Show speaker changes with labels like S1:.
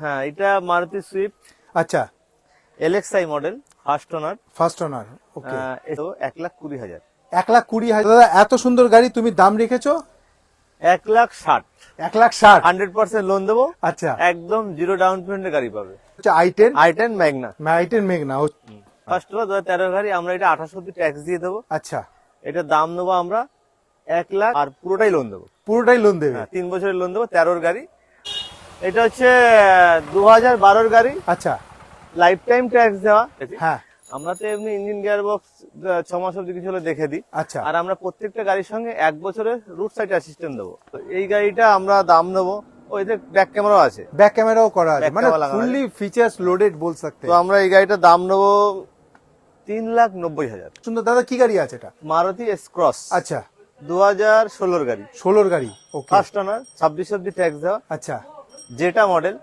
S1: হ্যাঁ, এটা মারুতি সুইফট
S2: আচ্ছা,
S1: এলএক্সআই মডেল,
S2: ফার্স্ট ওনার। ওকে,
S1: এতো 1,20,000।
S2: 1,20,000। দাদা এত সুন্দর গাড়ি, তুমি দাম রেখেছো
S1: 1,60,000।
S2: 1,60,000।
S1: 100% লোন দেবো।
S2: আচ্ছা,
S1: একদম জিরো ডাউন পেমেন্টের গাড়ি পাবে।
S2: i10
S1: i10 Magna.
S2: i10 মেঘনা।
S1: ফার্স্ট অফ অল 2013 গাড়ি, আমরা এটা 28 অব্দি ট্যাক্স দিয়ে দেবো।
S2: আচ্ছা,
S1: এটা দাম নেবো আমরা 1,00,000, আর পুরোটাই লোন দেবো।
S2: পুরোটাই লোন দেবে।
S1: 3 বছরের লোন দেবো। 13 গাড়ি। এটা হচ্ছে 2012 গাড়ি,
S2: আচ্ছা,
S1: লাইফ টাইম ট্যাক্স দেওয়া।
S2: হ্যাঁ,
S1: আমরা তো এমনি ইঞ্জিন গিয়ার বক্স 6 মাস অব্দি কিছু হলে দেখে দিই।
S2: আচ্ছা,
S1: আর আমরা প্রত্যেকটা গাড়ির সঙ্গে 1 বছরের রুট সাইড অ্যাসিস্ট্যান্ট দেবো। তো এই গাড়িটা আমরা দাম নেবো, ওই যে ব্যাক ক্যামেরাও আছে,
S2: ব্যাক ক্যামেরাও করা আছে,
S1: Back
S2: মানে
S1: camera লাগানো
S2: ফুললি ফিচার্স লোডেড বল सकते
S1: তো আমরা এই গাড়িটার দাম নেবো 3,90,000।
S2: সুন্দর। দাদা কি গাড়ি আছে এটা?
S1: মারুতি এস ক্রস,
S2: আচ্ছা,
S1: 2016 গাড়ি,
S2: 16 গাড়ি। ওকে,
S1: ফার্স্ট ওনার, 26 অব্দি ট্যাক্স দেওয়া,
S2: আচ্ছা,
S1: যেটা মডেল।